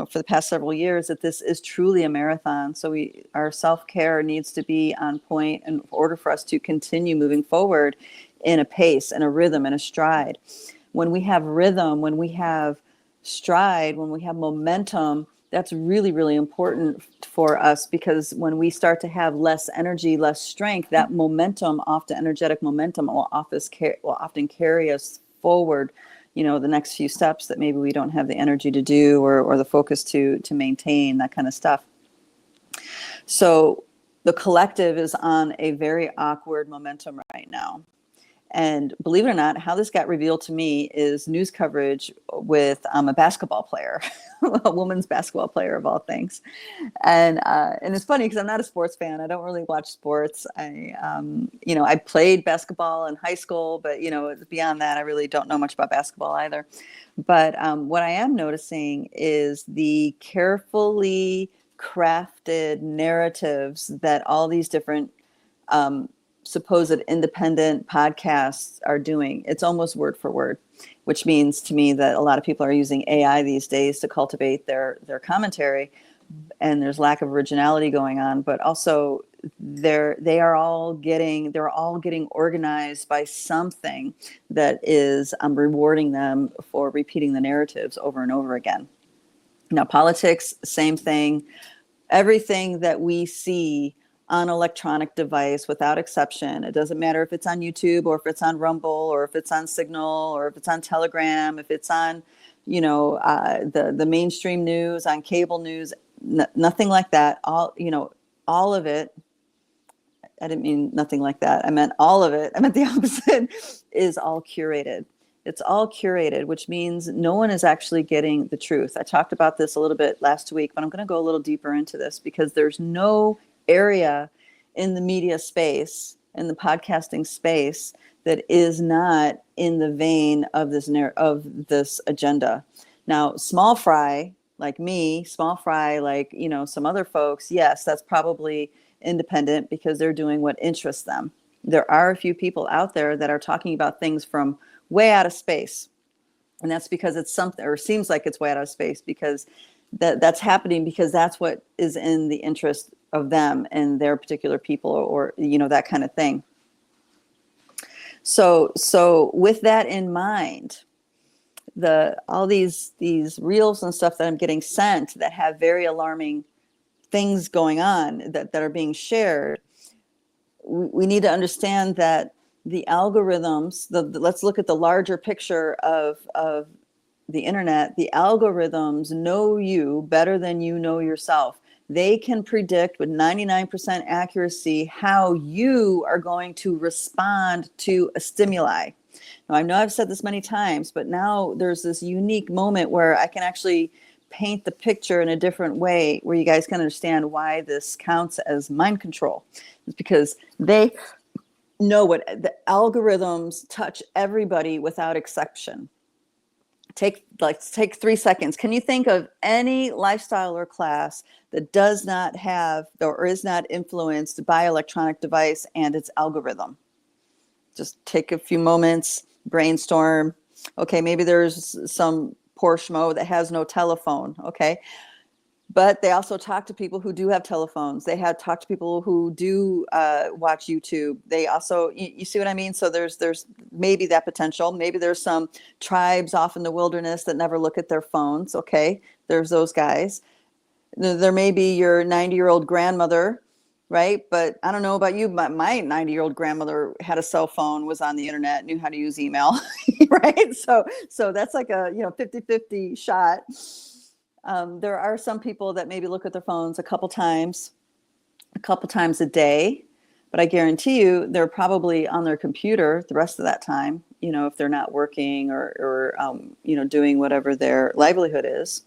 for the past several years, that this is truly a marathon. So our self-care needs to be on point in order for us to continue moving forward in a pace and a rhythm and a stride. When we have rhythm, when we have stride, when we have momentum, that's really, really important for us, because when we start to have less energy, less strength, that momentum, often energetic momentum, will often carry us forward, the next few steps that maybe we don't have the energy to do, or the focus to maintain, that kind of stuff. So the collective is on a very awkward momentum right now. And believe it or not, how this got revealed to me is news coverage with a basketball player, a woman's basketball player of all things. And it's funny because I'm not a sports fan. I don't really watch sports. I played basketball in high school, but beyond that, I really don't know much about basketball either. But what I am noticing is the carefully crafted narratives that all these different supposed independent podcasts are doing. It's almost word for word, which means to me that a lot of people are using AI these days to cultivate their commentary, and there's lack of originality going on. But also they're all getting organized by something that is rewarding them for repeating the narratives over and over again. Now, politics, same thing. Everything that we see on electronic device, without exception. It doesn't matter if it's on YouTube, or if it's on Rumble, or if it's on Signal, or if it's on Telegram, if it's on, the mainstream news, on cable news, nothing like that. All of it. I didn't mean nothing like that. I meant all of it. I meant the opposite. Is all curated. It's all curated, which means no one is actually getting the truth. I talked about this a little bit last week, but I'm going to go a little deeper into this, because there's no area in the media space, in the podcasting space, that is not in the vein of this agenda. Now, small fry like me, small fry like some other folks, yes, that's probably independent because they're doing what interests them. There are a few people out there that are talking about things from way out of space, and that's because it's something, or seems like it's way out of space, because that's happening because that's what is in the interest of them and their particular people, or that kind of thing. So with that in mind, all these reels and stuff that I'm getting sent that have very alarming things going on that are being shared, we need to understand that the algorithms, let's look at the larger picture of the internet. The algorithms know you better than you know yourself. They can predict with 99% accuracy how you are going to respond to a stimuli. Now, I know I've said this many times, but now there's this unique moment where I can actually paint the picture in a different way, where you guys can understand why this counts as mind control. It's because they know what the algorithms touch everybody without exception. Take 3 seconds. Can you think of any lifestyle or class that does not have or is not influenced by electronic device and its algorithm? Just take a few moments, brainstorm. Okay, maybe there's some poor schmo that has no telephone. Okay. But they also talk to people who do have telephones. They have talked to people who do watch YouTube. They also, you see what I mean? So there's maybe that potential. Maybe there's some tribes off in the wilderness that never look at their phones. Okay, there's those guys. There may be your 90-year-old grandmother, right? But I don't know about you, but my 90-year-old grandmother had a cell phone, was on the internet, knew how to use email, right? So that's like a 50-50 shot. There are some people that maybe look at their phones a couple times a day, but I guarantee you they're probably on their computer the rest of that time, if they're not working or doing whatever their livelihood is.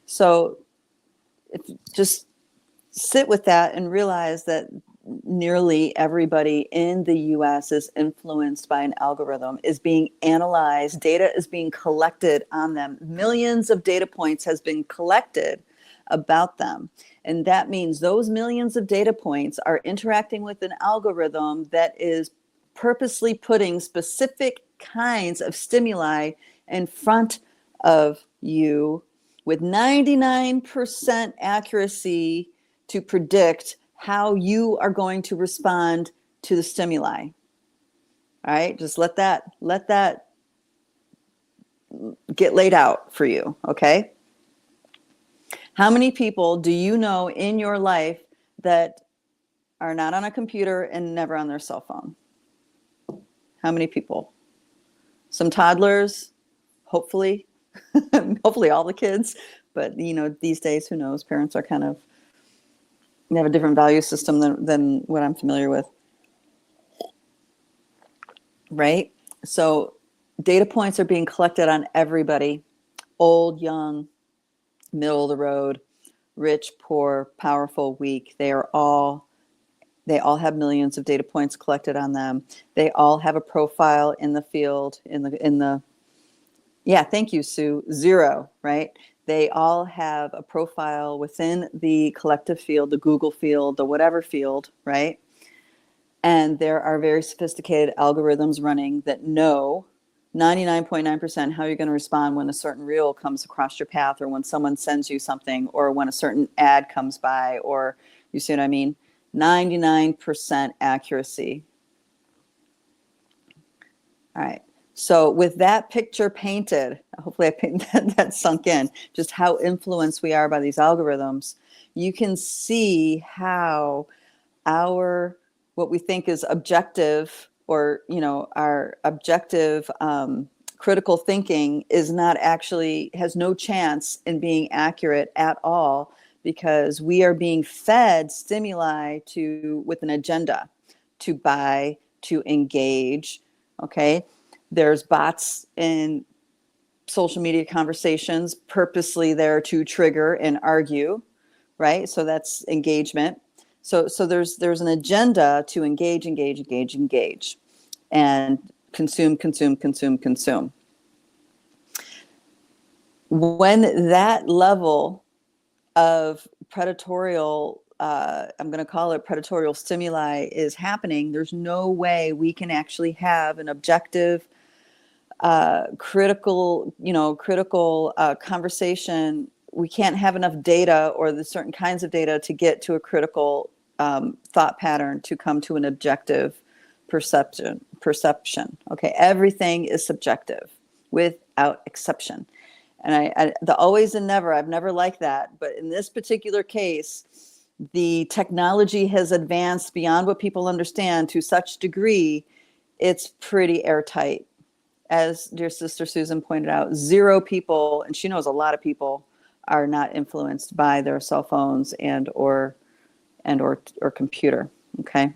So just sit with that and realize that nearly everybody in the US is influenced by an algorithm, is being analyzed. Data is being collected on them. Millions of data points has been collected about them. And that means those millions of data points are interacting with an algorithm that is purposely putting specific kinds of stimuli in front of you with 99% accuracy to predict how you are going to respond to the stimuli. All right, just let that get laid out for you, okay? How many people do you know in your life that are not on a computer and never on their cell phone? How many people? Some toddlers, hopefully, hopefully all the kids, but you know, these days, who knows? Parents are kind of, they have a different value system than what I'm familiar with, right? So data points are being collected on everybody, old, young, middle of the road, rich, poor, powerful, weak. They all have millions of data points collected on them. They all have a profile in the field, yeah, thank you, Sue, 0, right? They all have a profile within the collective field, the Google field, the whatever field, right? And there are very sophisticated algorithms running that know 99.9% how you're going to respond when a certain reel comes across your path, or when someone sends you something, or when a certain ad comes by, or you see what I mean? 99% accuracy. All right. So with that picture painted, hopefully I painted that sunk in, just how influenced we are by these algorithms, you can see how what we think is objective, or, you know, our objective critical thinking is not actually, has no chance in being accurate at all, because we are being fed stimuli with an agenda to buy, to engage. Okay. There's bots in social media conversations purposely there to trigger and argue, right? So that's engagement. So there's an agenda to engage, and consume. When that level of predatorial, I'm going to call it predatorial stimuli, is happening, there's no way we can actually have an objective, critical conversation. We can't have enough data, or the certain kinds of data, to get to a critical thought pattern, to come to an objective perception. Okay, everything is subjective without exception. And the always and never, I've never liked that, but in this particular case, the technology has advanced beyond what people understand to such degree, it's pretty airtight. As dear sister Susan pointed out, 0 people, and she knows a lot of people, are not influenced by their cell phones or computer. Okay,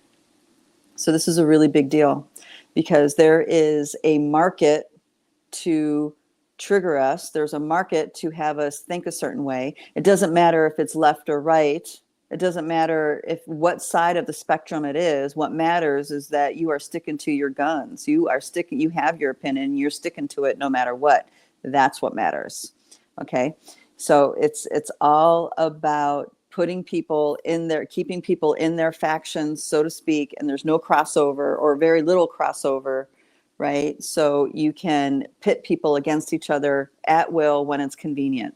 so this is a really big deal, because there is a market to trigger us. There's a market to have us think a certain way. It doesn't matter if it's left or right. It doesn't matter what side of the spectrum it is. What matters is that you are sticking to your guns. You have your opinion, you're sticking to it no matter what. That's what matters. Okay. So it's all about keeping people in their factions, so to speak, and there's no crossover, or very little crossover, right? So you can pit people against each other at will when it's convenient.